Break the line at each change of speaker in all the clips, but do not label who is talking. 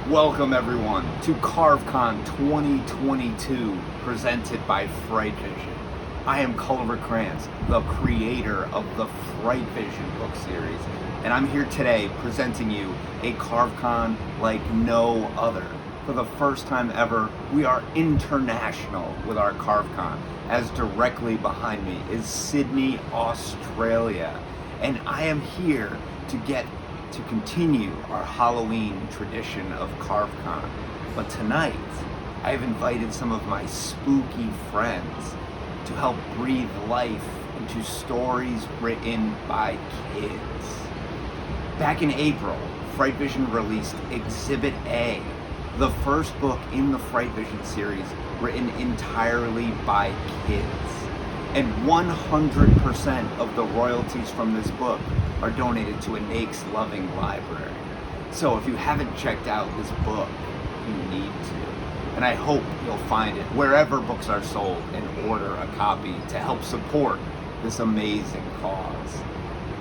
Welcome everyone to Carve-Con 2022 presented by FrightVision. I am Culliver Crantz, the creator of the FrightVision book series, and I'm here today presenting you a Carve-Con like no other. For the first time ever, we are international with our Carve-Con, as directly behind me is Sydney, Australia, and I am here to continue our Halloween tradition of Carve-Con. But tonight, I have invited some of my spooky friends to help breathe life into stories written by kids. Back in April, FrightVision released Exhibit A, the first book in the FrightVision series written entirely by kids. And 100% of the royalties from this book are donated to a NAICS loving library. So if you haven't checked out this book, you need to. And I hope you'll find it wherever books are sold and order a copy to help support this amazing cause.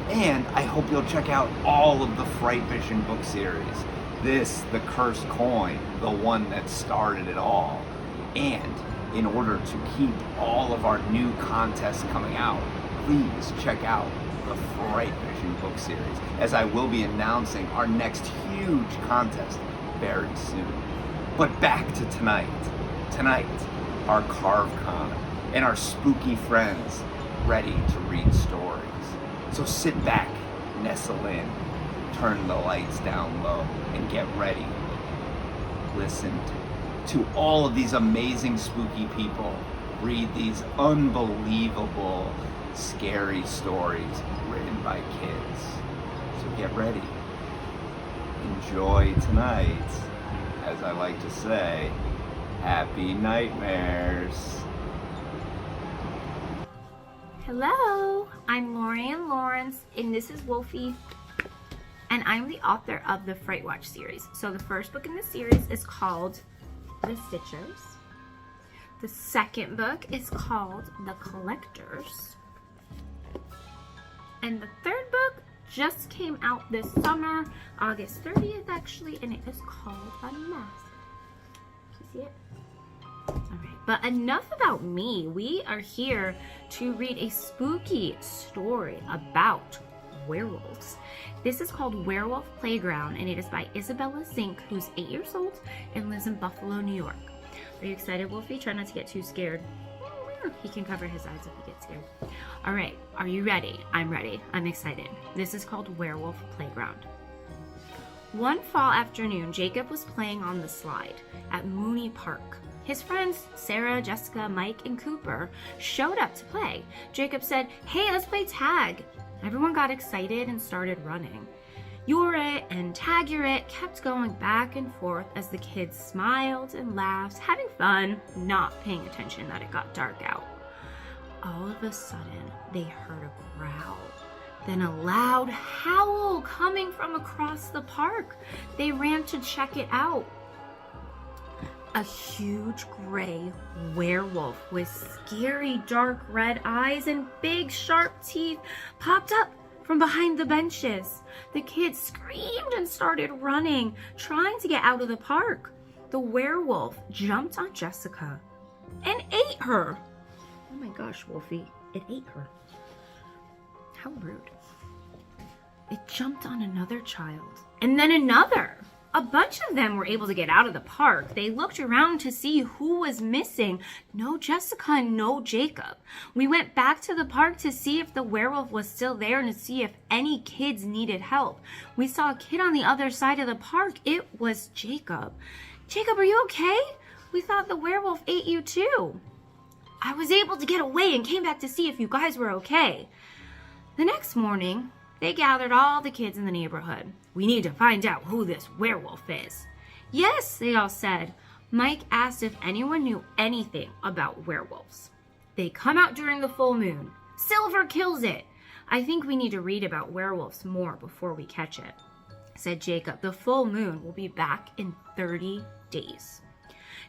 And I hope you'll check out all of the FrightVision book series. This, The Cursed Coin, the one that started it all. And in order to keep all of our new contests coming out, please check out the FrightVision book series, as I will be announcing our next huge contest very soon. But back to tonight. Tonight, our Carve-Con and our spooky friends ready to read stories. So sit back, nestle in, turn the lights down low, and get ready. Listen to all of these amazing spooky people read these unbelievable, scary stories written by kids. So get ready. Enjoy tonight. As I like to say, happy nightmares.
Hello, I'm Lorien Lawrence, and this is Wolfie, and I'm the author of the Fright Watch series. So the first book in the series is called The Stitchers. The second book is called The Collectors. And the third book just came out this summer, August 30th actually, and it is called Unmasked. Do you see it? Alright, but enough about me. We are here to read a spooky story about werewolves. This is called Werewolf Playground, and it is by Isabella Zink, who's 8 years old and lives in Buffalo, New York. Are you excited, Wolfie? Try not to get too scared. He can cover his eyes if he gets scared. All right, are you ready? I'm ready. I'm excited. This is called Werewolf Playground. One fall afternoon, Jacob was playing on the slide at Mooney Park. His friends, Sarah, Jessica, Mike, and Cooper, showed up to play. Jacob said, "Hey, let's play tag." Everyone got excited and started running. You're it and tag you're it kept going back and forth as the kids smiled and laughed, having fun, not paying attention that it got dark out. All of a sudden, they heard a growl, then a loud howl coming from across the park. They ran to check it out. A huge gray werewolf with scary dark red eyes and big sharp teeth popped up from behind the benches. The kids screamed and started running, trying to get out of the park. The werewolf jumped on Jessica and ate her. Oh my gosh, Wolfie, it ate her. How rude. It jumped on another child and then another. A bunch of them were able to get out of the park. They looked around to see who was missing. No Jessica and no Jacob. We went back to the park to see if the werewolf was still there and to see if any kids needed help. We saw a kid on the other side of the park. It was Jacob. Jacob, are you okay? We thought the werewolf ate you too. I was able to get away and came back to see if you guys were okay. The next morning, they gathered all the kids in the neighborhood. We need to find out who this werewolf is. Yes, they all said. Mike asked if anyone knew anything about werewolves. They come out during the full moon. Silver kills it. I think we need to read about werewolves more before we catch it, said Jacob. The full moon will be back in 30 days.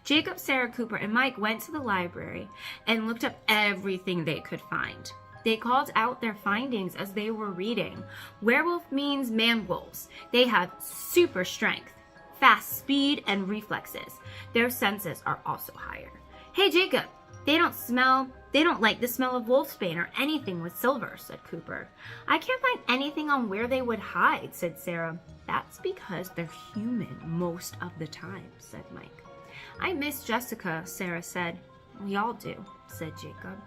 Jacob, Sarah, Cooper, and Mike went to the library and looked up everything they could find. They called out their findings as they were reading. Werewolf means man-wolves. They have super strength, fast speed and reflexes. Their senses are also higher. Hey, Jacob, they don't like the smell of wolfsbane or anything with silver, said Cooper. I can't find anything on where they would hide, said Sarah. That's because they're human most of the time, said Mike. I miss Jessica, Sarah said. We all do, said Jacob.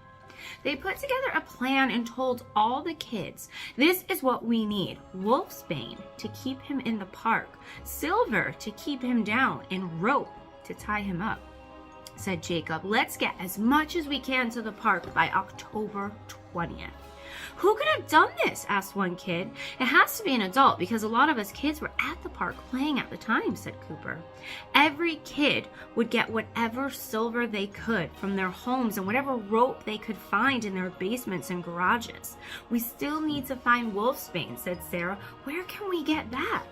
They put together a plan and told all the kids, this is what we need. Wolfsbane to keep him in the park, silver to keep him down, and rope to tie him up, said Jacob. Let's get as much as we can to the park by October 20th. Who could have done this? Asked one kid. It has to be an adult because a lot of us kids were at the park playing at the time, said Cooper. Every kid would get whatever silver they could from their homes and whatever rope they could find in their basements and garages. We still need to find wolfsbane, said Sarah. Where can we get that?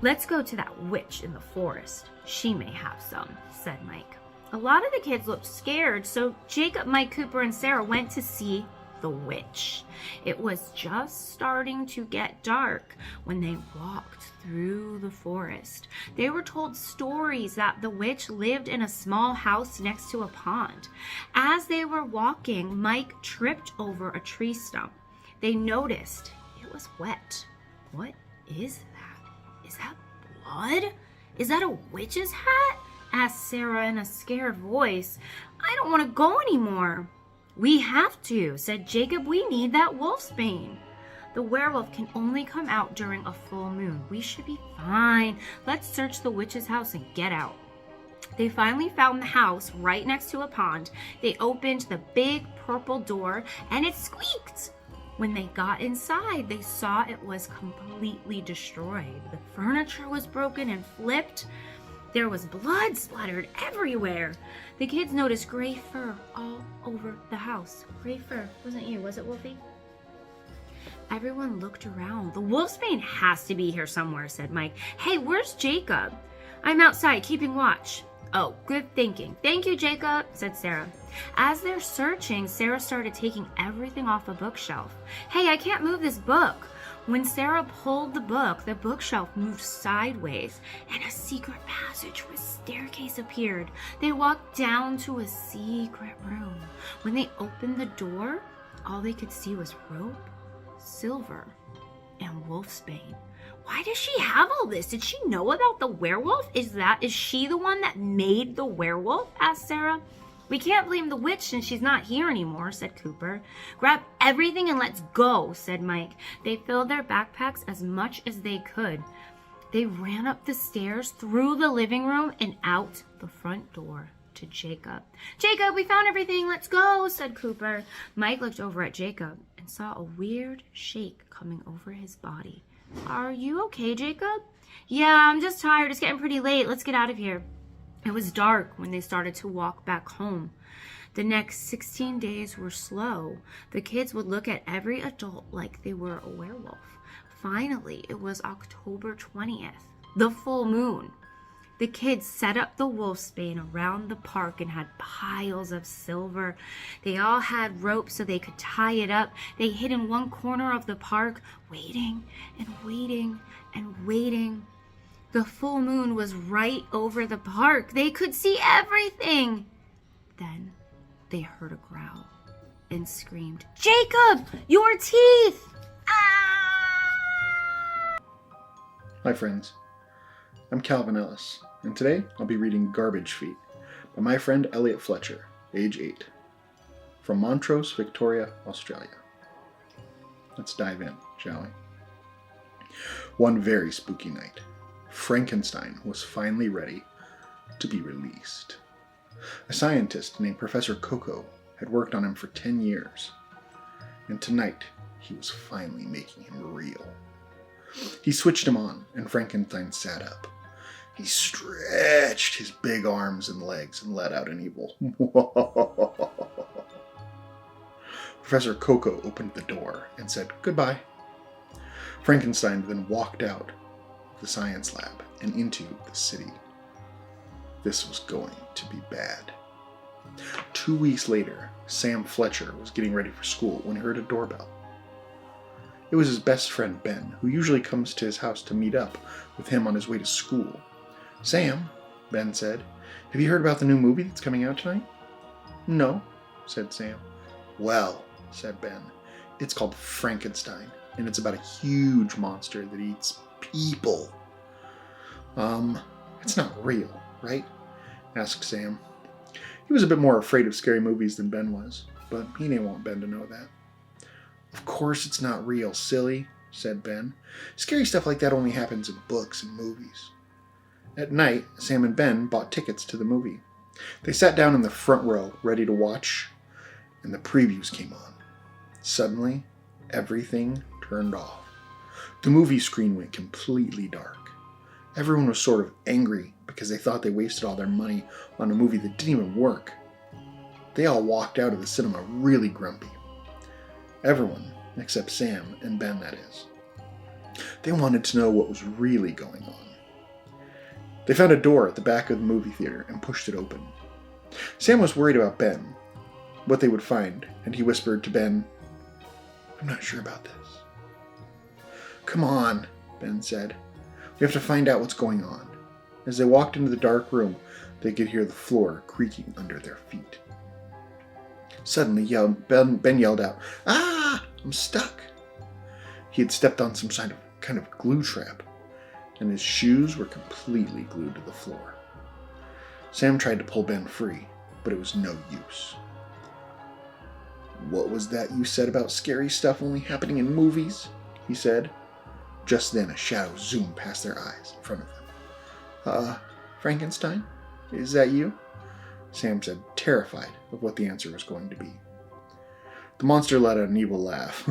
Let's go to that witch in the forest. She may have some, said Mike. A lot of the kids looked scared, so Jacob, Mike, Cooper, and Sarah went to see the witch. It was just starting to get dark when they walked through the forest. They were told stories that the witch lived in a small house next to a pond. As they were walking, Mike tripped over a tree stump. They noticed it was wet. What is that? Is that blood? Is that a witch's hat? Asked Sarah in a scared voice. I don't want to go anymore. We have to, said Jacob. We need that wolfsbane. The werewolf can only come out during a full moon. We should be fine. Let's search the witch's house and get out. They finally found the house right next to a pond. They opened the big purple door and it squeaked. When they got inside, they saw it was completely destroyed. The furniture was broken and flipped. There was blood splattered everywhere. The kids noticed gray fur all over the house. Gray fur. Wasn't you, was it, Wolfie? Everyone looked around. The wolfsbane has to be here somewhere, said Mike. Hey, where's Jacob? I'm outside keeping watch. Oh, good thinking. Thank you, Jacob, said Sarah. As they're searching, Sarah started taking everything off a bookshelf. Hey, I can't move this book. When Sarah pulled the bookshelf moved sideways, and a secret passage with staircase appeared. They walked down to a secret room. When they opened the door, all they could see was rope, silver, and wolfsbane. Why does she have all this? Did she know about the werewolf? Is she the one that made the werewolf? Asked Sarah. We can't blame the witch since she's not here anymore, said Cooper. Grab everything and let's go, said Mike. They filled their backpacks as much as they could. They ran up the stairs, through the living room, and out the front door to Jacob. Jacob, we found everything. Let's go, said Cooper. Mike looked over at Jacob and saw a weird shake coming over his body. Are you okay, Jacob? Yeah, I'm just tired. It's getting pretty late. Let's get out of here. It was dark when they started to walk back home. The next 16 days were slow. The kids would look at every adult like they were a werewolf. Finally, it was October 20th, the full moon. The kids set up the wolfsbane around the park and had piles of silver. They all had ropes so they could tie it up. They hid in one corner of the park, waiting and waiting and waiting. The full moon was right over the park. They could see everything. Then they heard a growl and screamed, Jacob, your teeth! Ah!
Hi friends, I'm Kalvin Ellis, and today I'll be reading Garbage Feet by my friend Elliot Fletcher, age 8, from Montrose, Victoria, Australia. Let's dive in, shall we? One very spooky night, Frankenstein was finally ready to be released. A scientist named Professor Coco had worked on him for 10 years, and tonight he was finally making him real. He switched him on, and Frankenstein sat up. He stretched his big arms and legs and let out an evil Professor Coco opened the door and said goodbye. Frankenstein then walked out the science lab and into the city. This was going to be bad. 2 weeks later, Sam Fletcher was getting ready for school when he heard a doorbell. It was his best friend Ben, who usually comes to his house to meet up with him on his way to school. Sam, Ben said, have you heard about the new movie that's coming out tonight? No, said Sam. Well, said Ben, it's called Frankenstein, and it's about a huge monster that eats people. It's not real, right? Asked Sam. He was a bit more afraid of scary movies than Ben was, but he didn't want Ben to know that. Of course it's not real, silly, said Ben. Scary stuff like that only happens in books and movies. At night, Sam and Ben bought tickets to the movie. They sat down in the front row, ready to watch, and the previews came on. Suddenly, everything turned off. The movie screen went completely dark. Everyone was sort of angry because they thought they wasted all their money on a movie that didn't even work. They all walked out of the cinema really grumpy. Everyone, except Sam and Ben, that is. They wanted to know what was really going on. They found a door at the back of the movie theater and pushed it open. Sam was worried about Ben, what they would find, and he whispered to Ben, I'm not sure about this. Come on, Ben said. We have to find out what's going on. As they walked into the dark room, they could hear the floor creaking under their feet. Suddenly, Ben yelled out, Ah! I'm stuck! He had stepped on some kind of glue trap, and his shoes were completely glued to the floor. Sam tried to pull Ben free, but it was no use. What was that you said about scary stuff only happening in movies? He said. Just then a shadow zoomed past their eyes in front of them. Frankenstein? Is that you? Sam said, terrified of what the answer was going to be. The monster let out an evil laugh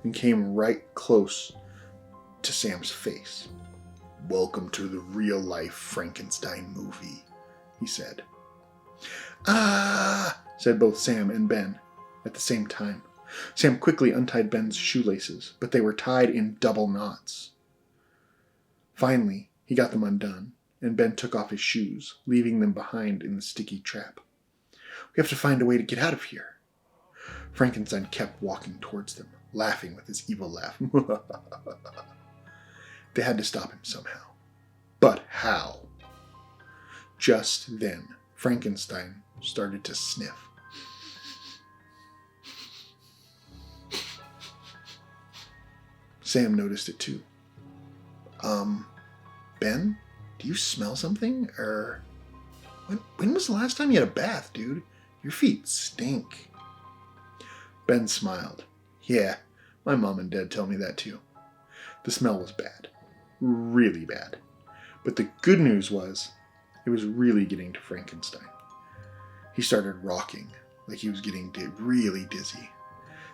and came right close to Sam's face. Welcome to the real-life Frankenstein movie, he said. Ah! Said both Sam and Ben at the same time. Sam quickly untied Ben's shoelaces, but they were tied in double knots. Finally, he got them undone, and Ben took off his shoes, leaving them behind in the sticky trap. We have to find a way to get out of here. Frankenstein kept walking towards them, laughing with his evil laugh. They had to stop him somehow. But how? Just then, Frankenstein started to sniff. Sam noticed it too. Ben, do you smell something? Or when was the last time you had a bath, dude? Your feet stink. Ben smiled. Yeah, my mom and dad tell me that too. The smell was bad. Really bad. But the good news was, it was really getting to Frankenstein. He started rocking, like he was getting really dizzy.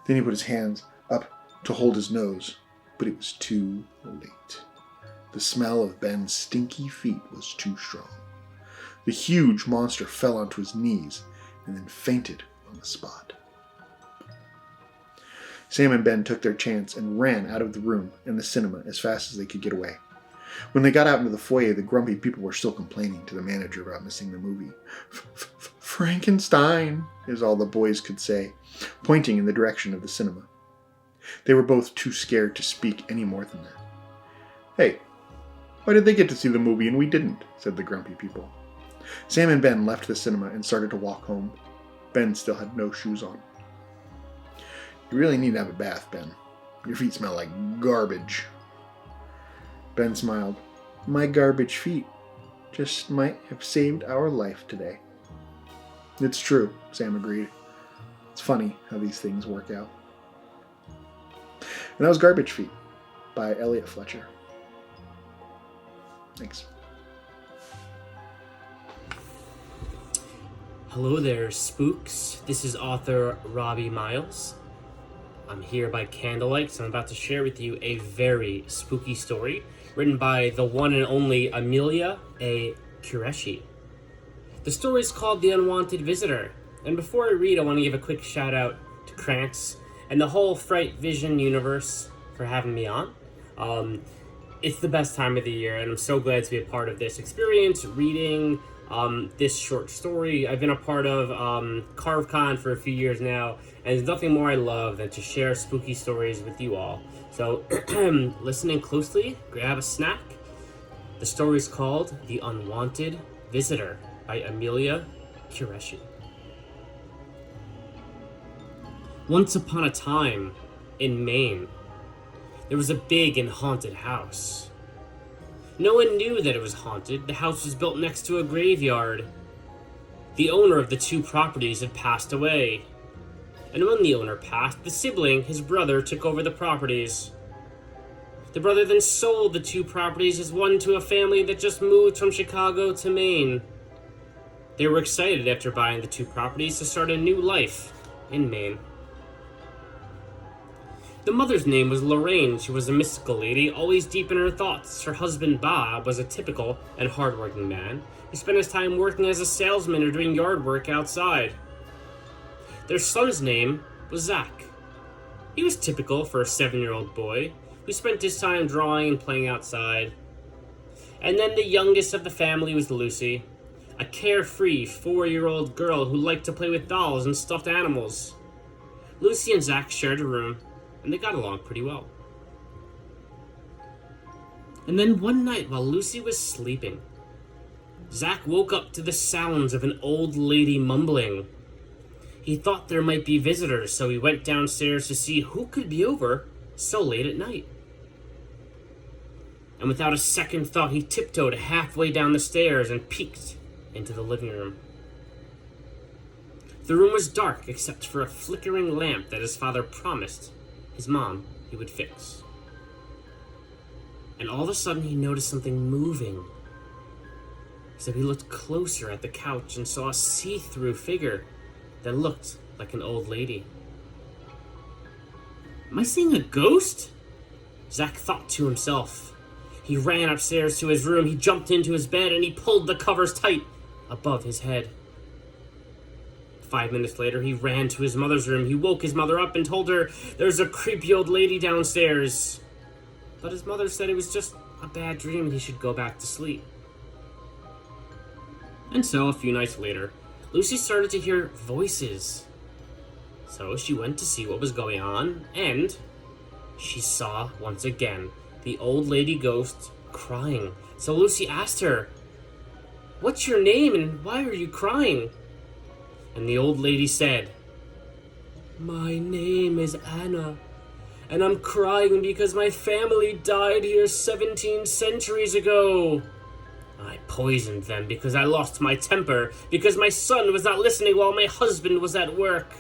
Then he put his hands up to hold his nose, but it was too late. The smell of Ben's stinky feet was too strong. The huge monster fell onto his knees and then fainted on the spot. Sam and Ben took their chance and ran out of the room and the cinema as fast as they could get away. When they got out into the foyer, the grumpy people were still complaining to the manager about missing the movie. Frankenstein, is all the boys could say, pointing in the direction of the cinema. They were both too scared to speak any more than that. Hey, why did they get to see the movie and we didn't? Said the grumpy people. Sam and Ben left the cinema and started to walk home. Ben still had no shoes on. You really need to have a bath, Ben. Your feet smell like garbage. Ben smiled. My garbage feet just might have saved our life today. It's true, Sam agreed. It's funny how these things work out. And that was Garbage Feet by Elliot Fletcher. Thanks.
Hello there, spooks. This is author Robbie Myles. I'm here by candlelight, so I'm about to share with you a very spooky story written by the one and only Amelia A. Qureshi. The story is called The Unwanted Visitor, and before I read, I want to give a quick shout out to Crantz and the whole FrightVision universe for having me on. It's the best time of the year, and I'm so glad to be a part of this experience, reading this short story. I've been a part of Carve-Con for a few years now, and there's nothing more I love than to share spooky stories with you all. So, listening closely, grab a snack, The story is called The Unwanted Visitor by Amelia Qureshi. Once upon a time, in Maine, there was a big and haunted house. No one knew that it was haunted. The house was built next to a graveyard. The owner of the two properties had passed away. And when the owner passed, the sibling, his brother, took over the properties. The brother then sold the two properties as one to a family that just moved from Chicago to Maine. They were excited after buying the two properties to start a new life in Maine. The mother's name was Lorraine. She was a mystical lady, always deep in her thoughts. Her husband, Bob, was a typical and hardworking man. He spent his time working as a salesman or doing yard work outside. Their son's name was Zach. He was typical for a 7-year-old boy who spent his time drawing and playing outside. And then the youngest of the family was Lucy, a carefree 4-year-old girl who liked to play with dolls and stuffed animals. Lucy and Zach shared a room, and they got along pretty well. And then one night while Lucy was sleeping, Zach woke up to the sounds of an old lady mumbling. He thought there might be visitors, so he went downstairs to see who could be over so late at night. And without a second thought, he tiptoed halfway down the stairs and peeked into the living room. The room was dark except for a flickering lamp that his father promised his mom he would fix. And all of a sudden he noticed something moving. So he looked closer at the couch and saw a see-through figure that looked like an old lady. Am I seeing a ghost? Zach thought to himself. He ran upstairs to his room, he jumped into his bed, and he pulled the covers tight above his head. 5 minutes later, he ran to his mother's room. He woke his mother up and told her there's a creepy old lady downstairs. But his mother said it was just a bad dream and he should go back to sleep. And so, a few nights later, Lucy started to hear voices. So she went to see what was going on, and she saw, once again, the old lady ghost crying. So Lucy asked her, "What's your name and why are you crying?" And the old lady said, "My name is Anna, and I'm crying because my family died here 17 centuries ago. I poisoned them because I lost my temper, because my son was not listening while my husband was at work.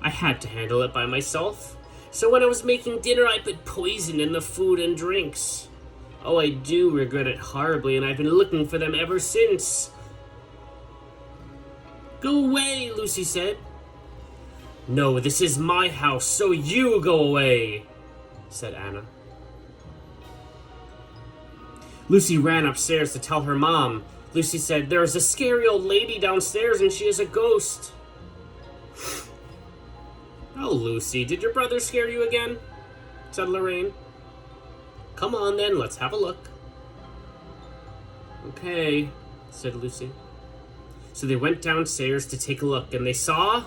I had to handle it by myself, so when I was making dinner I put poison in the food and drinks. Oh, I do regret it horribly, and I've been looking for them ever since." "Go away," Lucy said. "No, this is my house, so you go away," said Anna. Lucy ran upstairs to tell her mom. Lucy said, "There's a scary old lady downstairs and she is a ghost." "Oh, Lucy, did your brother scare you again?" said Lorraine. "Come on then, let's have a look." "Okay," said Lucy. So they went downstairs to take a look, and they saw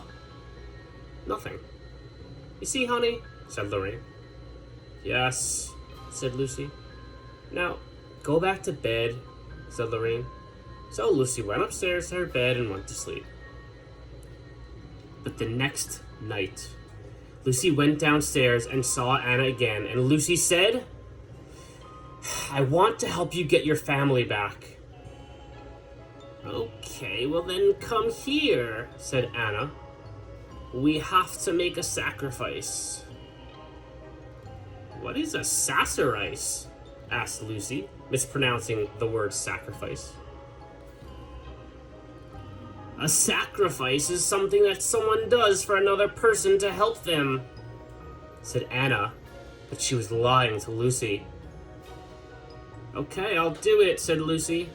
nothing. "You see, honey?" said Lorraine. "Yes," said Lucy. "Now, go back to bed," said Lorraine. So Lucy went upstairs to her bed and went to sleep. But the next night, Lucy went downstairs and saw Anna again, and Lucy said, "I want to help you get your family back." "Okay, well then come here," said Anna. "We have to make a sacrifice." "What is a sassarice?" asked Lucy, mispronouncing the word sacrifice. "A sacrifice is something that someone does for another person to help them," said Anna, but she was lying to Lucy. "Okay, I'll do it," said Lucy.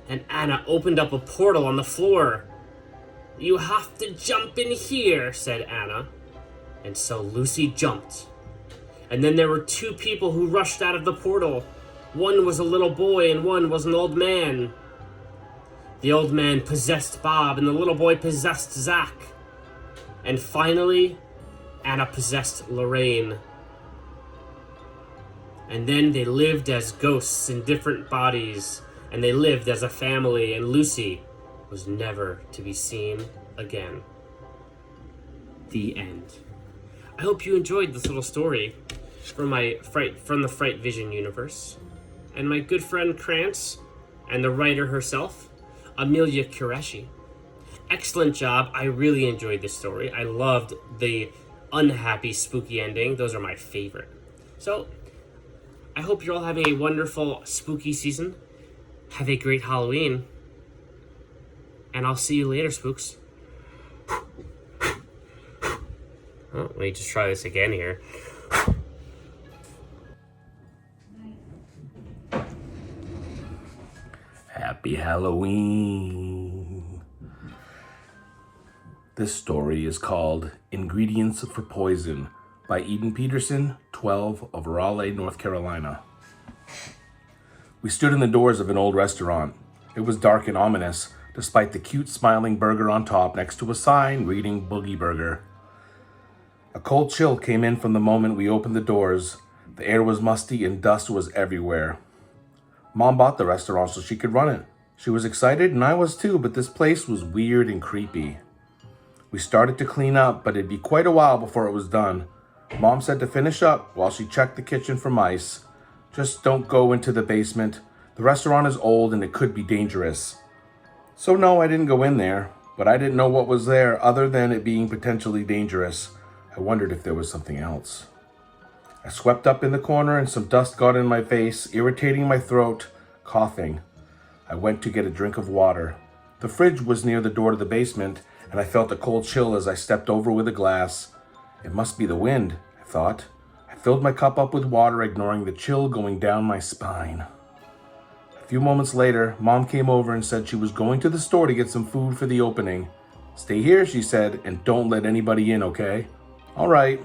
And Anna opened up a portal on the floor. "You have to jump in here," said Anna. And so Lucy jumped. And then there were two people who rushed out of the portal. One was a little boy and one was an old man. The old man possessed Bob and the little boy possessed Zach. And finally, Anna possessed Lorraine. And then they lived as ghosts in different bodies, and they lived as a family, and Lucy was never to be seen again. The end. I hope you enjoyed this little story from the FrightVision universe. And my good friend Crantz, and the writer herself, Amelia Qureshi. Excellent job. I really enjoyed this story. I loved the unhappy, spooky ending. Those are my favorite. So, I hope you're all having a wonderful, spooky season. Have a great Halloween. And I'll see you later, spooks. Oh, let me just try this again here.
Happy Halloween. This story is called Ingredients for Poison by Eden Peterson, 12, of Raleigh, North Carolina. We stood in the doors of an old restaurant. It was dark and ominous, despite the cute smiling burger on top next to a sign reading Boogie Burger. A cold chill came in from the moment we opened the doors. The air was musty and dust was everywhere. Mom bought the restaurant so she could run it. She was excited and I was too, but this place was weird and creepy. We started to clean up, but it'd be quite a while before it was done. Mom said to finish up while she checked the kitchen for mice. Just don't go into the basement. The restaurant is old and it could be dangerous. So no, I didn't go in there, but I didn't know what was there other than it being potentially dangerous. I wondered if there was something else. I swept up in the corner and some dust got in my face, irritating my throat, coughing. I went to get a drink of water. The fridge was near the door to the basement, and I felt a cold chill as I stepped over with a glass. It must be the wind, I thought. I filled my cup up with water, ignoring the chill going down my spine. A few moments later, Mom came over and said she was going to the store to get some food for the opening. Stay here, she said, and don't let anybody in, okay? All right.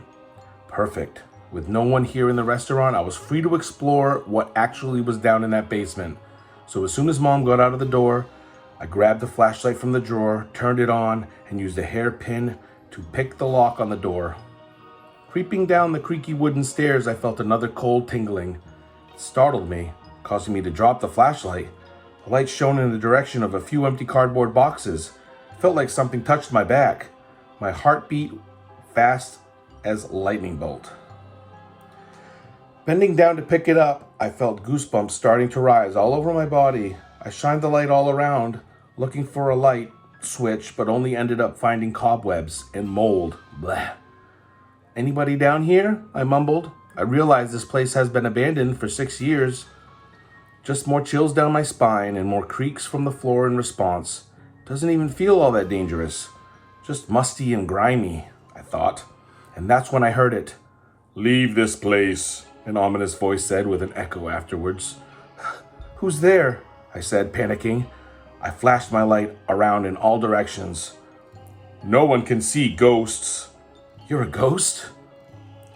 Perfect. With no one here in the restaurant, I was free to explore what actually was down in that basement. So as soon as Mom got out of the door, I grabbed the flashlight from the drawer, turned it on, and used a hairpin to pick the lock on the door. Creeping down the creaky wooden stairs, I felt another cold tingling. It startled me, causing me to drop the flashlight. The light shone in the direction of a few empty cardboard boxes. It felt like something touched my back. My heart beat fast as a lightning bolt. Bending down to pick it up, I felt goosebumps starting to rise all over my body. I shined the light all around, looking for a light switch, but only ended up finding cobwebs and mold. Bleh. Anybody down here? I mumbled. I realized this place has been abandoned for 6 years. Just more chills down my spine and more creaks from the floor in response. Doesn't even feel all that dangerous. Just musty and grimy, I thought. And that's when I heard it. "Leave this place," an ominous voice said with an echo afterwards. "Who's there?" I said, panicking. I flashed my light around in all directions. "No one can see ghosts." "You're a ghost?"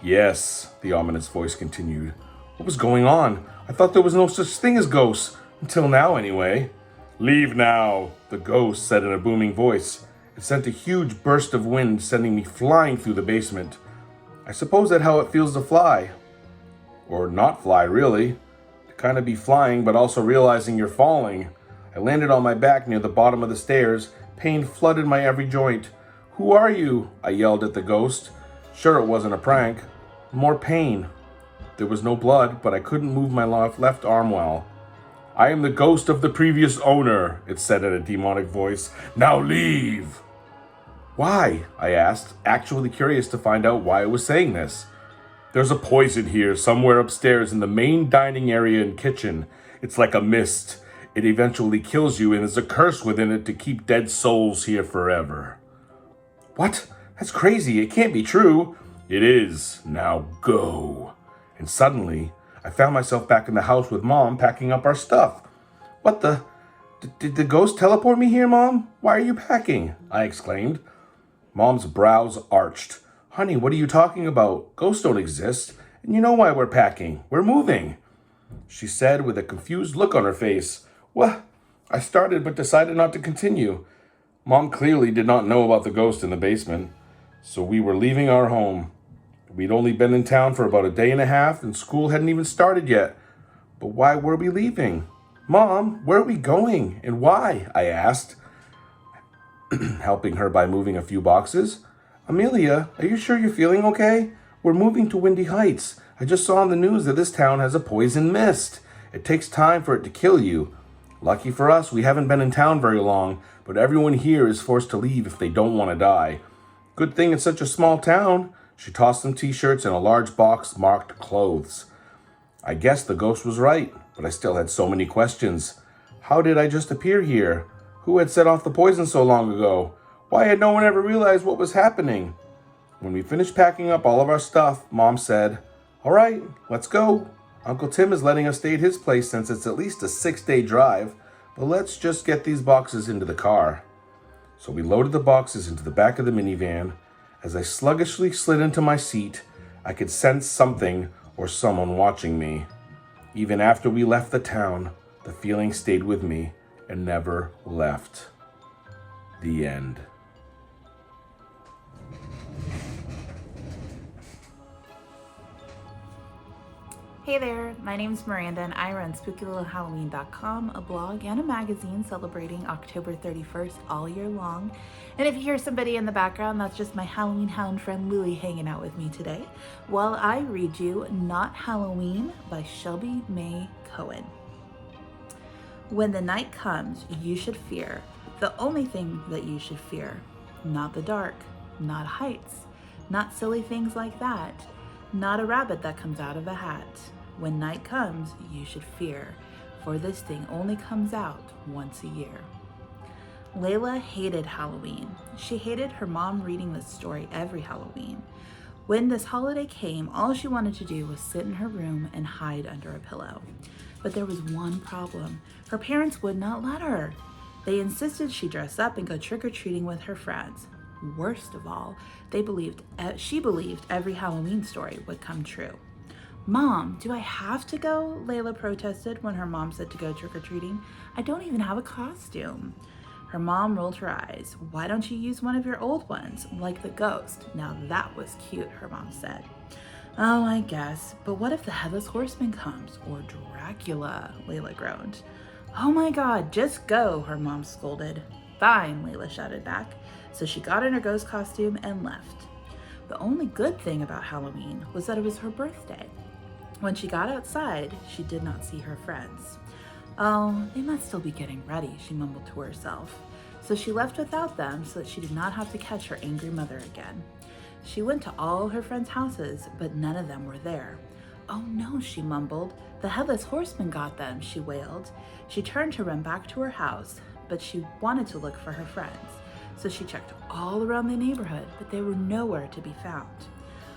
"Yes," the ominous voice continued. What was going on? I thought there was no such thing as ghosts. Until now, anyway. "Leave now," the ghost said in a booming voice. It sent a huge burst of wind, sending me flying through the basement. I suppose that's how it feels to fly. Or not fly, really. To kind of be flying, but also realizing you're falling. I landed on my back near the bottom of the stairs. Pain flooded my every joint. "Who are you?" I yelled at the ghost. Sure, it wasn't a prank. More pain. There was no blood, but I couldn't move my left arm well. "I am the ghost of the previous owner," it said in a demonic voice. "Now leave." "Why?" I asked, actually curious to find out why it was saying this. "There's a poison here somewhere upstairs in the main dining area and kitchen. It's like a mist. It eventually kills you and there's a curse within it to keep dead souls here forever." "What? That's crazy. It can't be true." "It is. Now go." And suddenly, I found myself back in the house with Mom packing up our stuff. "What the? Did the ghost teleport me here, Mom? Why are you packing?" I exclaimed. Mom's brows arched. "Honey, what are you talking about? Ghosts don't exist. And you know why we're packing. We're moving," she said with a confused look on her face. "What?" I started but decided not to continue. Mom clearly did not know about the ghost in the basement. So we were leaving our home. We'd only been in town for about a day and a half, and school hadn't even started yet. But why were we leaving? Mom, where are we going, and why? I asked, helping her by moving a few boxes. Amelia, are you sure you're feeling okay? We're moving to Windy Heights. I just saw on the news that this town has a poison mist. It takes time for it to kill you. Lucky for us, we haven't been in town very long, but everyone here is forced to leave if they don't want to die. Good thing it's such a small town. She tossed some t-shirts and a large box marked clothes. I guess the ghost was right, but I still had so many questions. How did I just appear here? Who had set off the poison so long ago? Why had no one ever realized what was happening? When we finished packing up all of our stuff, Mom said, "All right, let's go. Uncle Tim is letting us stay at his place since it's at least a 6-day drive, but let's just get these boxes into the car." So we loaded the boxes into the back of the minivan. As I sluggishly slid into my seat, I could sense something or someone watching me. Even after we left the town, the feeling stayed with me and never left. The end.
Hey there, my name's Miranda and I run SpookyLittleHalloween.com, a blog and a magazine celebrating October 31st all year long. And if you hear somebody in the background, that's just my Halloween hound friend Louie hanging out with me today while I read you Not Halloween by Shelby May Cohen. When the night comes, you should fear the only thing that you should fear. Not the dark, not heights, not silly things like that, not a rabbit that comes out of a hat. When night comes, you should fear, for this thing only comes out once a year. Layla hated Halloween. She hated her mom reading this story every Halloween. When this holiday came, all she wanted to do was sit in her room and hide under a pillow. But there was one problem. Her parents would not let her. They insisted she dress up and go trick-or-treating with her friends. Worst of all, she believed every Halloween story would come true. "Mom, do I have to go?" Layla protested when her mom said to go trick-or-treating. "I don't even have a costume." Her mom rolled her eyes. "Why don't you use one of your old ones, like the ghost?" Now that was cute, her mom said. "Oh, I guess, but what if the Headless Horseman comes, or Dracula?" Layla groaned. "Oh my God, just go," her mom scolded. "Fine," Layla shouted back. So she got in her ghost costume and left. The only good thing about Halloween was that it was her birthday. When she got outside, she did not see her friends. "Oh, they must still be getting ready," she mumbled to herself. So she left without them so that she did not have to catch her angry mother again. She went to all her friends' houses, but none of them were there. "Oh no," she mumbled. "The Headless Horseman got them," she wailed. She turned to run back to her house, but she wanted to look for her friends. So she checked all around the neighborhood, but they were nowhere to be found.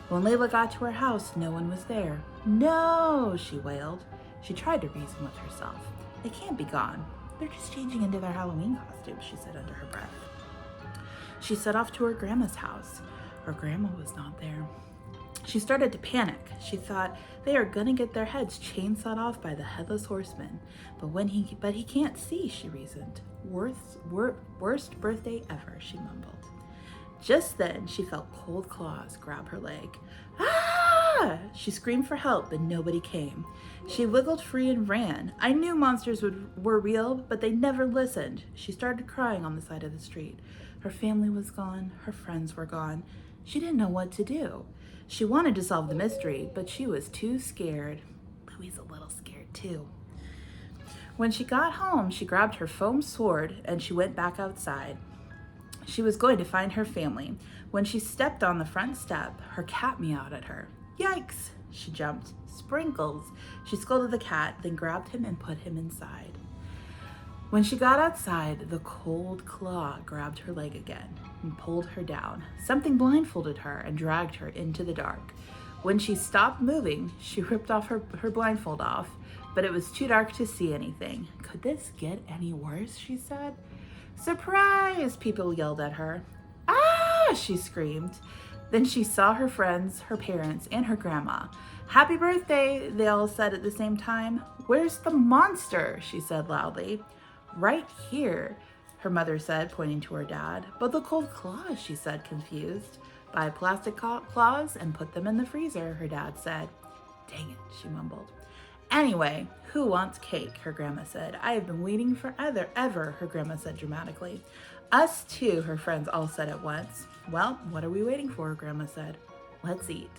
When Layla got to her house, no one was there. "No," she wailed. She tried to reason with herself. "They can't be gone. They're just changing into their Halloween costumes," she said under her breath. She set off to her grandma's house. Her grandma was not there. She started to panic. She thought, they are gonna get their heads chainsawed off by the Headless Horseman. But he can't see, she reasoned. Worst birthday ever, she mumbled. Just then, she felt cold claws grab her leg. "Ah!" She screamed for help, but nobody came. She wiggled free and ran. I knew monsters were real, but they never listened. She started crying on the side of the street. Her family was gone. Her friends were gone. She didn't know what to do. She wanted to solve the mystery, but she was too scared. Louie's a little scared too. When she got home, she grabbed her foam sword and she went back outside. She was going to find her family. When she stepped on the front step, her cat meowed at her. "Yikes!" She jumped. "Sprinkles!" She scolded the cat, then grabbed him and put him inside. When she got outside, the cold claw grabbed her leg again and pulled her down. Something blindfolded her and dragged her into the dark. When she stopped moving, she ripped off her blindfold off, but it was too dark to see anything. "Could this get any worse?" she said. "Surprise!" people yelled at her. "Ah!" she screamed. Then she saw her friends, her parents, and her grandma. "Happy birthday!" they all said at the same time. "Where's the monster?" she said loudly. "Right here," her mother said, pointing to her dad. "But the cold claws," she said, confused. Buy plastic claws and put them in the freezer, her dad said. Dang it, she mumbled. Anyway, who wants cake, her grandma said. I have been waiting forever, her grandma said dramatically. Us too, her friends all said at once. Well, what are we waiting for, grandma said. Let's eat.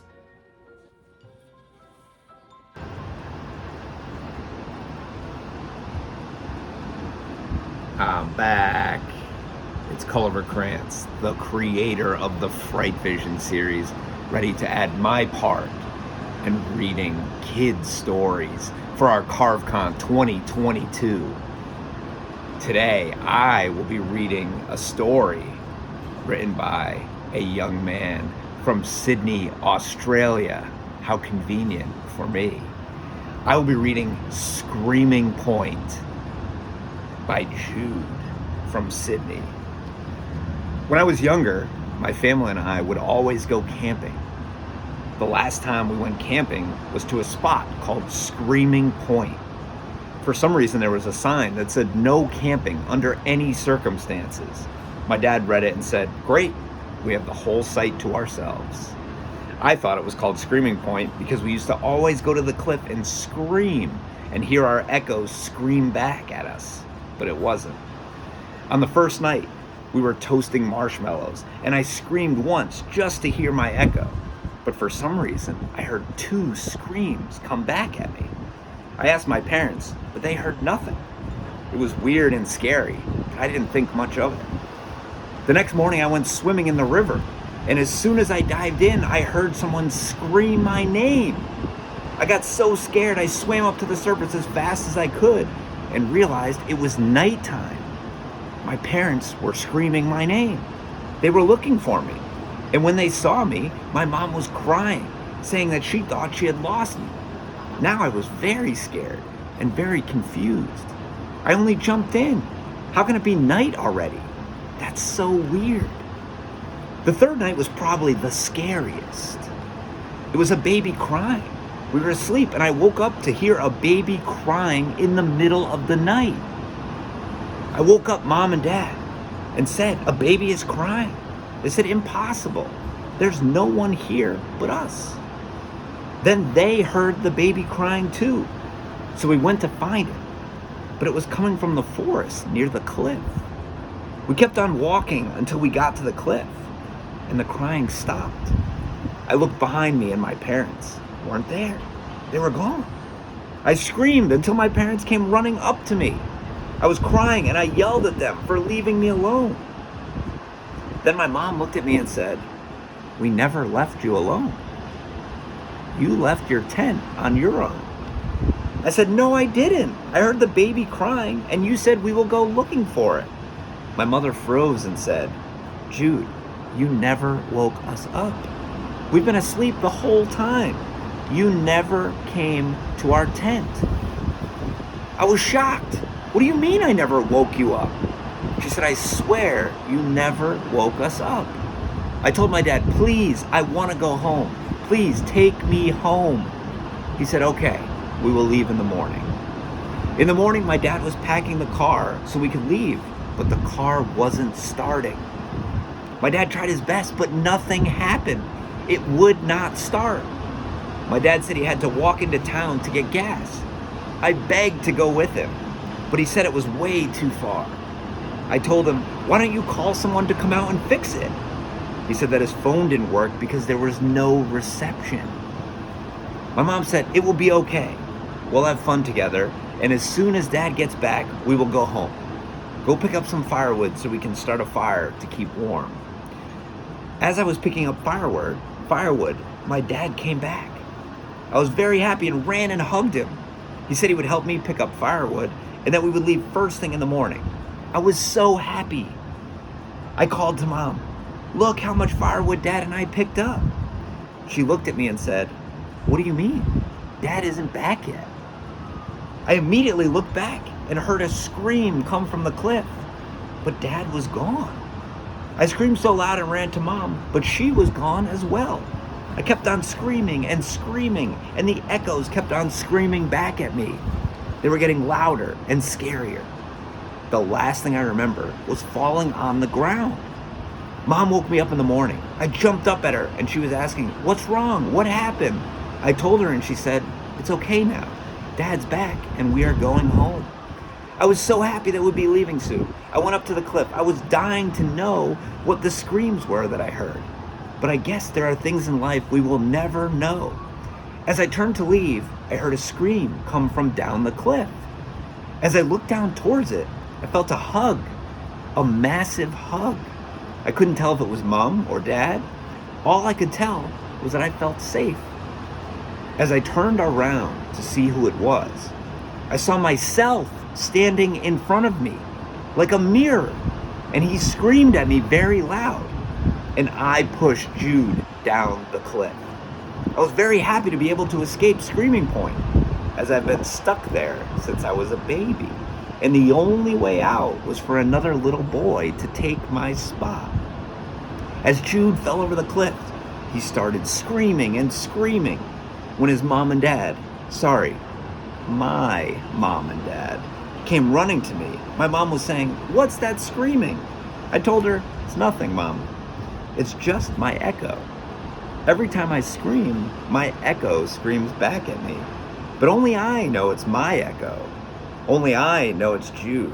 I'm back. It's Culliver Crantz, the creator of the FrightVision series, ready to add my part in reading kids' stories for our Carve-Con 2022. Today, I will be reading a story written by a young man from Sydney, Australia. How convenient for me. I will be reading Screaming Point by Jude from Sydney. When I was younger, my family and I would always go camping. The last time we went camping was to a spot called Screaming Point. For some reason, there was a sign that said no camping under any circumstances. My dad read it and said, "Great, we have the whole site to ourselves." I thought it was called Screaming Point because we used to always go to the cliff and scream and hear our echoes scream back at us, but it wasn't. On the first night, we were toasting marshmallows, and I screamed once just to hear my echo. But for some reason, I heard 2 screams come back at me. I asked my parents, but they heard nothing. It was weird and scary, but I didn't think much of it. The next morning, I went swimming in the river, and as soon as I dived in, I heard someone scream my name. I got so scared, I swam up to the surface as fast as I could and realized it was nighttime. My parents were screaming my name. They were looking for me. And when they saw me, my mom was crying, saying that she thought she had lost me. Now I was very scared and very confused. I only jumped in. How can it be night already? That's so weird. The third night was probably the scariest. It was a baby crying. We were asleep and I woke up to hear a baby crying in the middle of the night. I woke up Mom and Dad and said, "A baby is crying." They said, "Impossible. There's no one here but us." Then they heard the baby crying too. So we went to find it. But it was coming from the forest near the cliff. We kept on walking until we got to the cliff and the crying stopped. I looked behind me and my parents weren't there. They were gone. I screamed until my parents came running up to me. I was crying and I yelled at them for leaving me alone. Then my mom looked at me and said, "We never left you alone. You left your tent on your own." I said, "No, I didn't. I heard the baby crying and you said we will go looking for it." My mother froze and said, "Jude, you never woke us up. We've been asleep the whole time. You never came to our tent." I was shocked. "What do you mean I never woke you up?" She said, "I swear you never woke us up." I told my dad, "Please, I want to go home. Please take me home." He said, "Okay, we will leave in the morning." In the morning, my dad was packing the car so we could leave, but the car wasn't starting. My dad tried his best, but nothing happened. It would not start. My dad said he had to walk into town to get gas. I begged to go with him, but he said it was way too far. I told him, "Why don't you call someone to come out and fix it?" He said that his phone didn't work because there was no reception. My mom said, "It will be okay. We'll have fun together, and as soon as Dad gets back, we will go home. Go pick up some firewood so we can start a fire to keep warm." As I was picking up firewood, my dad came back. I was very happy and ran and hugged him. He said he would help me pick up firewood and that we would leave first thing in the morning. I was so happy. I called to Mom, "Look how much firewood Dad and I picked up." She looked at me and said, "What do you mean? Dad isn't back yet." I immediately looked back and heard a scream come from the cliff, but Dad was gone. I screamed so loud and ran to Mom, but she was gone as well. I kept on screaming, and the echoes kept on screaming back at me. They were getting louder and scarier. The last thing I remember was falling on the ground. Mom woke me up in the morning. I jumped up at her and she was asking, "What's wrong? What happened?" I told her and she said, "It's okay now. Dad's back and we are going home." I was so happy that we'd be leaving soon. I went up to the cliff. I was dying to know what the screams were that I heard. But I guess there are things in life we will never know. As I turned to leave, I heard a scream come from down the cliff. As I looked down towards it, I felt a hug, a massive hug. I couldn't tell if it was Mom or Dad. All I could tell was that I felt safe. As I turned around to see who it was, I saw myself standing in front of me like a mirror, and he screamed at me very loud, and I pushed Jude down the cliff. I was very happy to be able to escape Screaming Point, as I've been stuck there since I was a baby, and the only way out was for another little boy to take my spot. As Jude fell over the cliff, he started screaming and screaming when his mom and dad, my mom and dad, came running to me. My mom was saying, "What's that screaming?" I told her, "It's nothing, Mom. It's just my echo. Every time I scream, my echo screams back at me. But only I know it's my echo. Only I know it's Jude.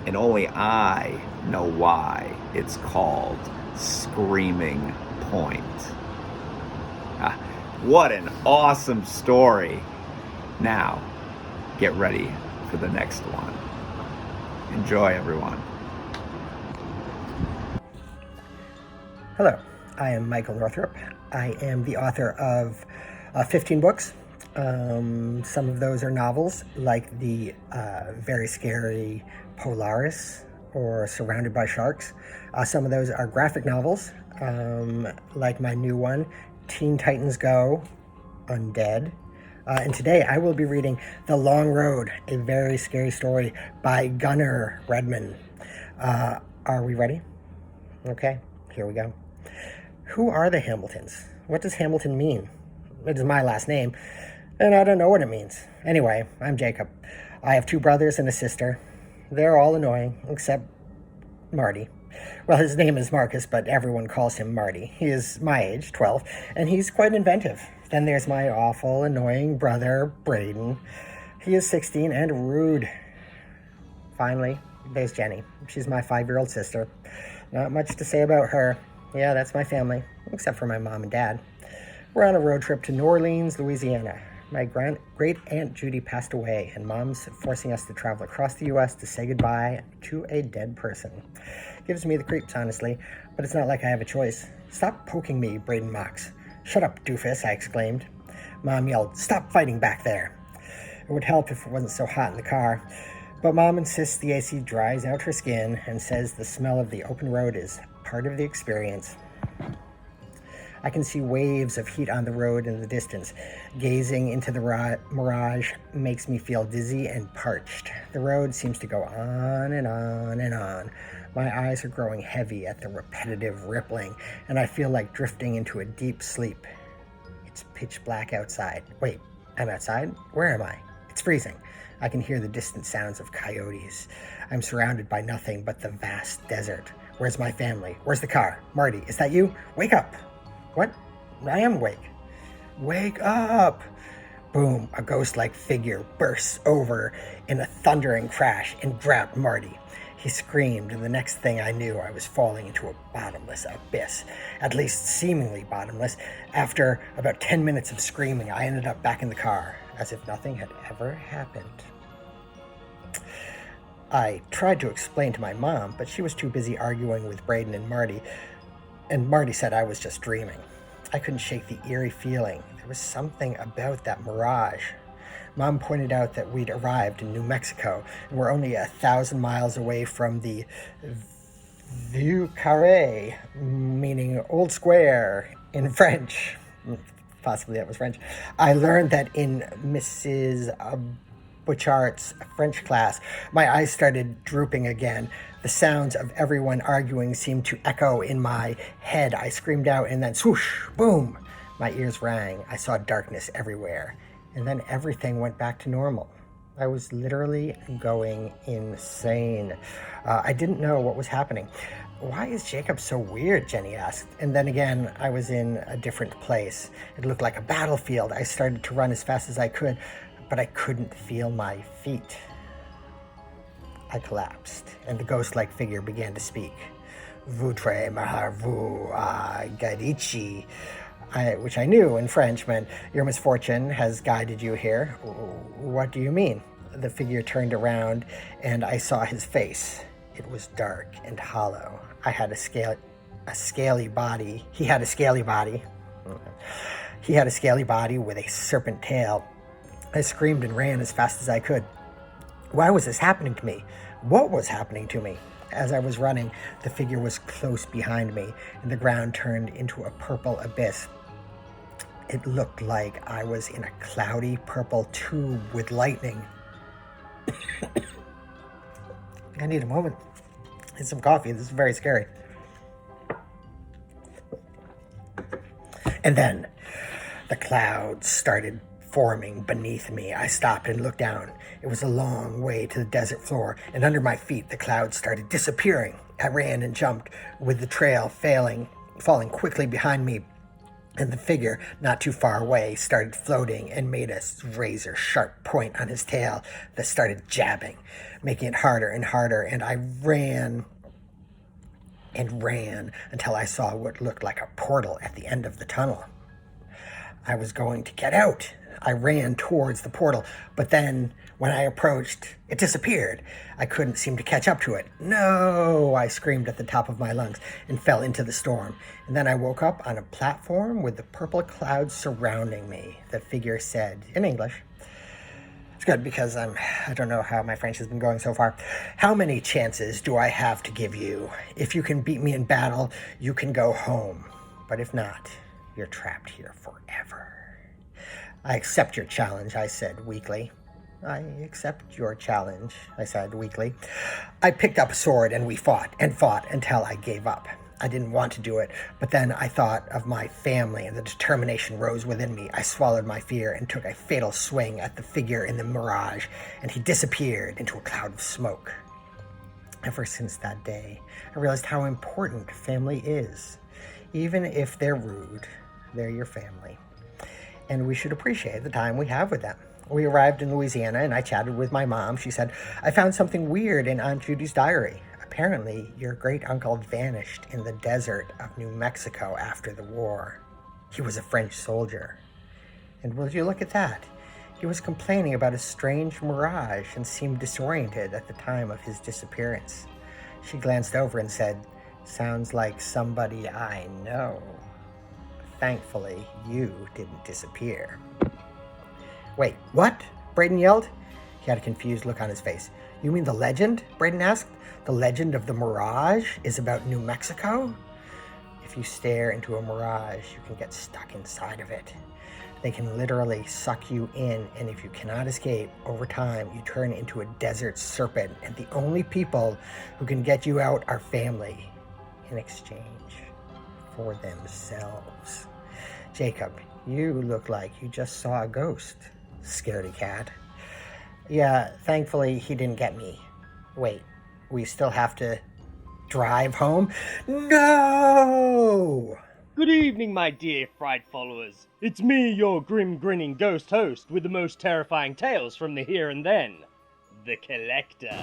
And only I know why it's called Screaming Point." What an awesome story. Now, get ready for the next one. Enjoy, everyone.
Hello, I am Michael Northrop. I am the author of 15 books. Some of those are novels, like the very scary Polaris or Surrounded by Sharks. Some of those are graphic novels, like my new one, Teen Titans Go! Undead. And today I will be reading The Long Road, a very scary story by Gunnar Redman. Are we ready? Okay, here we go. Who are the Hamiltons? What does Hamilton mean? It is my last name, and I don't know what it means. Anyway, I'm Jacob. I have 2 brothers and a sister. They're all annoying, except Marty. Well, his name is Marcus, but everyone calls him Marty. He is my age, 12, and he's quite inventive. Then there's my awful, annoying brother, Braden. He is 16 and rude. Finally, there's Jenny. She's my 5-year-old sister. Not much to say about her. Yeah, that's my family, except for my mom and dad. We're on a road trip to New Orleans, Louisiana. My great-aunt Judy passed away, and Mom's forcing us to travel across the U.S. to say goodbye to a dead person. Gives me the creeps, honestly, but it's not like I have a choice. "Stop poking me," Braden mocks. "Shut up, doofus," I exclaimed. Mom yelled, "Stop fighting back there." It would help if it wasn't so hot in the car, but Mom insists the AC dries out her skin and says the smell of the open road is part of the experience. I can see waves of heat on the road in the distance. Gazing into the mirage makes me feel dizzy and parched. The road seems to go on and on and on. My eyes are growing heavy at the repetitive rippling, and I feel like drifting into a deep sleep. It's pitch black outside. Wait, I'm outside? Where am I? It's freezing. I can hear the distant sounds of coyotes. I'm surrounded by nothing but the vast desert. Where's my family? Where's the car? Marty, is that you? Wake up! What? I am awake. Wake up! Boom, a ghost-like figure bursts over in a thundering crash and grabbed Marty. He screamed, and the next thing I knew, I was falling into a bottomless abyss. At least seemingly bottomless. After about 10 minutes of screaming, I ended up back in the car, as if nothing had ever happened. I tried to explain to my mom, but she was too busy arguing with Braden and Marty said I was just dreaming. I couldn't shake the eerie feeling. There was something about that mirage. Mom pointed out that we'd arrived in New Mexico and we're only 1,000 miles away from the Vieux Carré, meaning Old Square in French. Possibly that was French. I learned that in Mrs. Bouchard's French class. My eyes started drooping again. The sounds of everyone arguing seemed to echo in my head. I screamed out, and then swoosh, boom. My ears rang. I saw darkness everywhere. And then everything went back to normal. I was literally going insane. I didn't know what was happening. Why is Jacob so weird? Jenny asked. And then again, I was in a different place. It looked like a battlefield. I started to run as fast as I could, but I couldn't feel my feet. I collapsed, and the ghost-like figure began to speak. Vutre maharvu gadichi, which I knew in French meant, your misfortune has guided you here. What do you mean? The figure turned around, and I saw his face. It was dark and hollow. I had a scaly body. He had a scaly body. He had a scaly body with a serpent tail. I screamed and ran as fast as I could. Why was this happening to me? What was happening to me? As I was running, the figure was close behind me, and the ground turned into a purple abyss. It looked like I was in a cloudy purple tube with lightning. I need a moment. Get some coffee. This is very scary. And then the clouds started forming beneath me. I stopped and looked down. It was a long way to the desert floor, and under my feet the clouds started disappearing. I ran and jumped with the trail falling quickly behind me, and the figure not too far away started floating and made a razor-sharp point on his tail that started jabbing, making it harder and harder, and I ran and ran until I saw what looked like a portal at the end of the tunnel. I was going to get out. I ran towards the portal, but then when I approached, it disappeared. I couldn't seem to catch up to it. No, I screamed at the top of my lungs and fell into the storm. And then I woke up on a platform with the purple clouds surrounding me. The figure said, in English, it's good because I don't know how my French has been going so far. How many chances do I have to give you? If you can beat me in battle, you can go home. But if not, you're trapped here forever. I accept your challenge, I said weakly. I accept your challenge, I said weakly. I picked up a sword and we fought until I gave up. I didn't want to do it, but then I thought of my family and the determination rose within me. I swallowed my fear and took a fatal swing at the figure in the mirage, and he disappeared into a cloud of smoke. Ever since that day, I realized how important family is. Even if they're rude, they're your family. And we should appreciate the time we have with them. We arrived in Louisiana, and I chatted with my mom. She said, I found something weird in Aunt Judy's diary. Apparently, your great-uncle vanished in the desert of New Mexico after the war. He was a French soldier. And will you look at that? He was complaining about a strange mirage and seemed disoriented at the time of his disappearance. She glanced over and said, sounds like somebody I know. Thankfully, you didn't disappear. Wait, what? Braden yelled. He had a confused look on his face. You mean the legend? Braden asked. The legend of the mirage is about New Mexico? If you stare into a mirage, you can get stuck inside of it. They can literally suck you in, and if you cannot escape, over time you turn into a desert serpent, and the only people who can get you out are family in exchange for themselves. Jacob, you look like you just saw a ghost, scaredy cat. Yeah, thankfully he didn't get me. Wait, we still have to drive home? No!
Good evening, my dear Fright followers. It's me, your grim-grinning ghost host with the most terrifying tales from the here and then, the Collector.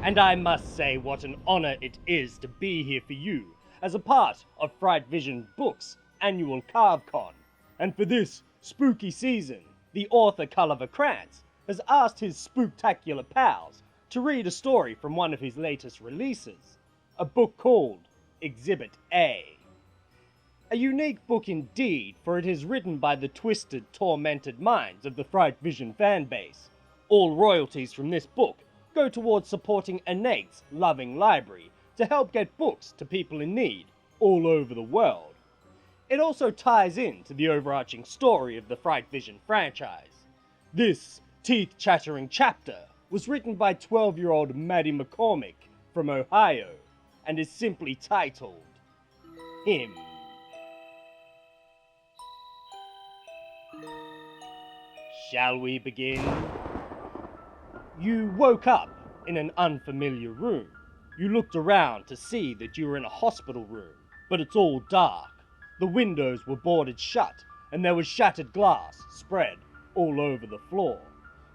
And I must say what an honor it is to be here for you as a part of FrightVision Books' annual Carve-Con. And for this spooky season, the author Culliver Crantz has asked his spooktacular pals to read a story from one of his latest releases, a book called Exhibit A. A unique book indeed, for it is written by the twisted, tormented minds of the FrightVision fanbase. All royalties from this book go towards supporting Innate's loving library to help get books to people in need all over the world. It also ties in to the overarching story of the FrightVision franchise. This teeth-chattering chapter was written by 12-year-old Maddie McCormick from Ohio and is simply titled Him. Shall we begin? You woke up in an unfamiliar room. You looked around to see that you were in a hospital room, but it's all dark. The windows were boarded shut, and there was shattered glass spread all over the floor.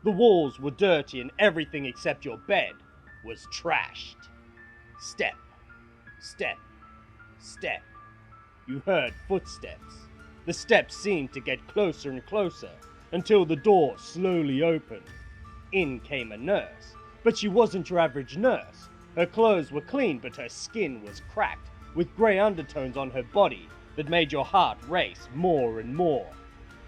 The walls were dirty, and everything except your bed was trashed. Step, step, step. You heard footsteps. The steps seemed to get closer and closer until the door slowly opened. In came a nurse, but she wasn't your average nurse. Her clothes were clean, but her skin was cracked, with grey undertones on her body that made your heart race more and more.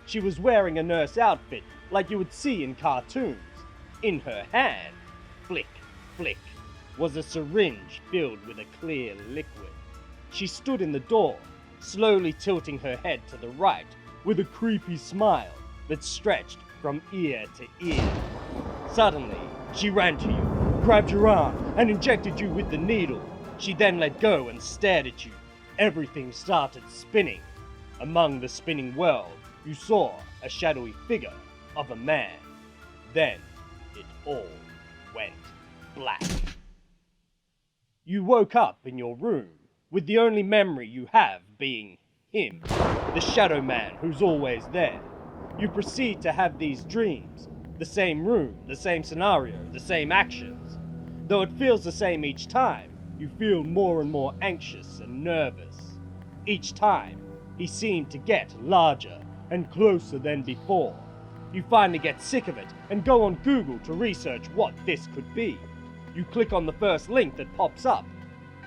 She was wearing a nurse outfit like you would see in cartoons. In her hand, flick, flick, was a syringe filled with a clear liquid. She stood in the door, slowly tilting her head to the right, with a creepy smile that stretched from ear to ear. Suddenly, she ran to you, grabbed your arm, and injected you with the needle. She then let go and stared at you. Everything started spinning. Among the spinning world, you saw a shadowy figure of a man. Then, it all went black. You woke up in your room, with the only memory you have being him, the shadow man who's always there. You proceed to have these dreams, the same room, the same scenario, the same actions. Though it feels the same each time, you feel more and more anxious and nervous. Each time, he seemed to get larger and closer than before. You finally get sick of it and go on Google to research what this could be. You click on the first link that pops up.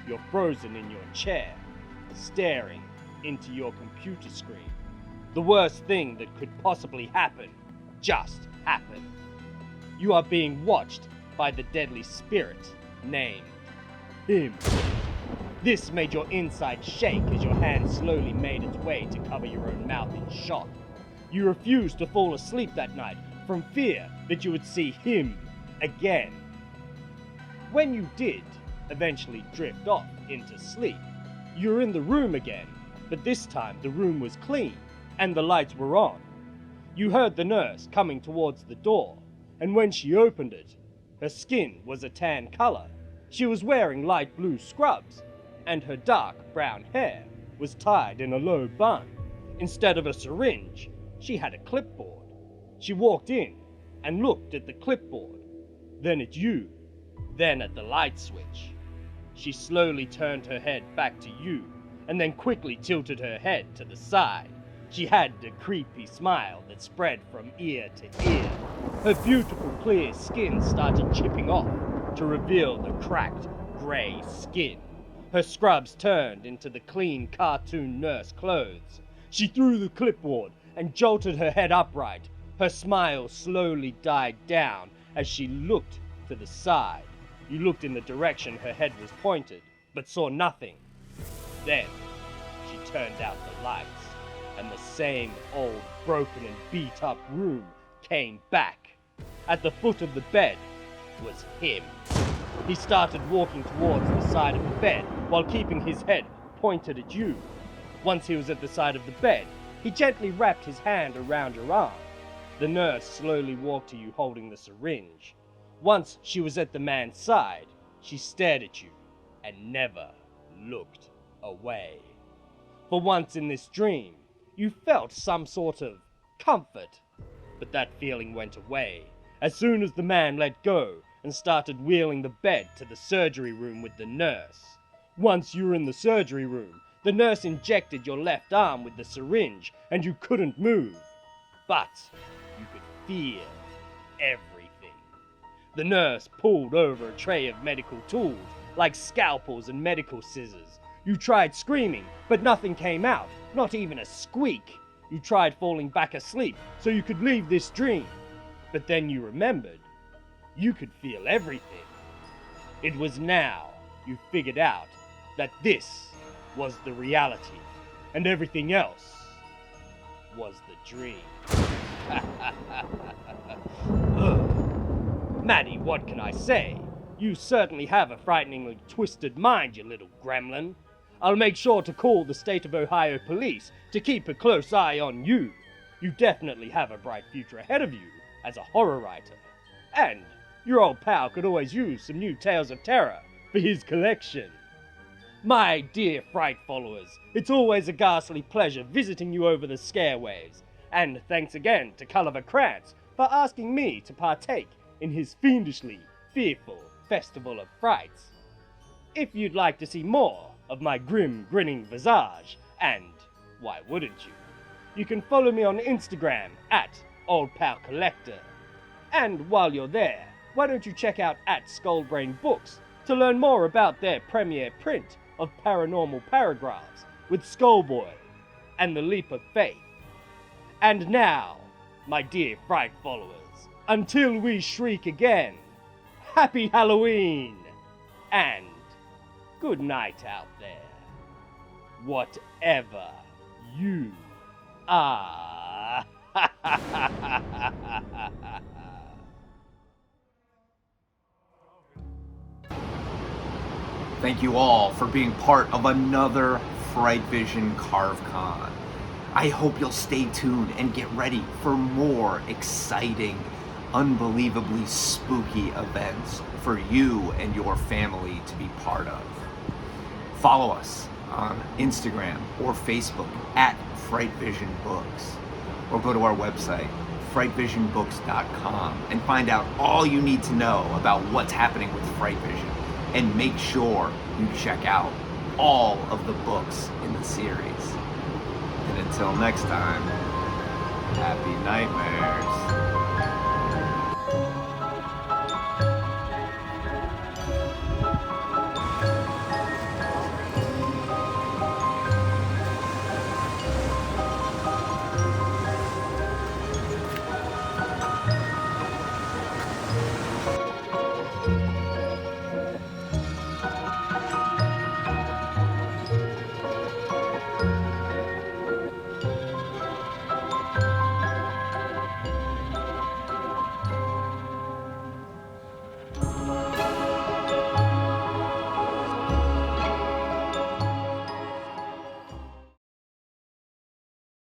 You're frozen in your chair, staring into your computer screen. The worst thing that could possibly happen just happened. You are being watched by the deadly spirit named him. This made your insides shake as your hand slowly made its way to cover your own mouth in shock. You refused to fall asleep that night from fear that you would see him again. When you did eventually drift off into sleep, you were in the room again, but this time the room was clean and the lights were on. You heard the nurse coming towards the door, and when she opened it, her skin was a tan color. She was wearing light blue scrubs, and her dark brown hair was tied in a low bun. Instead of a syringe, she had a clipboard. She walked in and looked at the clipboard, then at you, then at the light switch. She slowly turned her head back to you, and then quickly tilted her head to the side. She had a creepy smile that spread from ear to ear. Her beautiful clear skin started chipping off to reveal the cracked grey skin. Her scrubs turned into the clean cartoon nurse clothes. She threw the clipboard and jolted her head upright. Her smile slowly died down as she looked to the side. You looked in the direction her head was pointed, but saw nothing. Then, she turned out the lights, and the same old broken and beat-up room came back. At the foot of the bed was him. He started walking towards the side of the bed while keeping his head pointed at you. Once he was at the side of the bed, he gently wrapped his hand around your arm. The nurse slowly walked to you holding the syringe. Once she was at the man's side, she stared at you and never looked away. For once in this dream, you felt some sort of comfort, but that feeling went away as soon as the man let go and started wheeling the bed to the surgery room with the nurse. Once you were in the surgery room, the nurse injected your left arm with the syringe and you couldn't move, but you could feel everything. The nurse pulled over a tray of medical tools, like scalpels and medical scissors. You tried screaming, but nothing came out, not even a squeak. You tried falling back asleep so you could leave this dream, but then you remembered you could feel everything. It was now you figured out that this was the reality, and everything else was the dream. Maddie, what can I say? You certainly have a frighteningly twisted mind, you little gremlin. I'll make sure to call the state of Ohio police to keep a close eye on you. You definitely have a bright future ahead of you as a horror writer. And your old pal could always use some new tales of terror for his collection. My dear Fright followers, it's always a ghastly pleasure visiting you over the scarewaves, and thanks again to Culliver Crantz for asking me to partake in his fiendishly fearful Festival of Frights. If you'd like to see more of my grim grinning visage, and why wouldn't you, you can follow me on Instagram at OldPalCollector. And while you're there, why don't you check out at Skullbrain Books to learn more about their premiere print of paranormal paragraphs with Skullboy and the Leap of Faith. And now, my dear Fright followers, until we shriek again, Happy Halloween! And good night out there. Whatever you are.
Thank you all for being part of another FrightVision Carve-Con. I hope you'll stay tuned and get ready for more exciting, unbelievably spooky events for you and your family to be part of. Follow us on Instagram or Facebook at FrightVision Books, or go to our website, FrightVisionBooks.com, and find out all you need to know about what's happening with FrightVision. And make sure you check out all of the books in the series. And until next time, happy nightmares.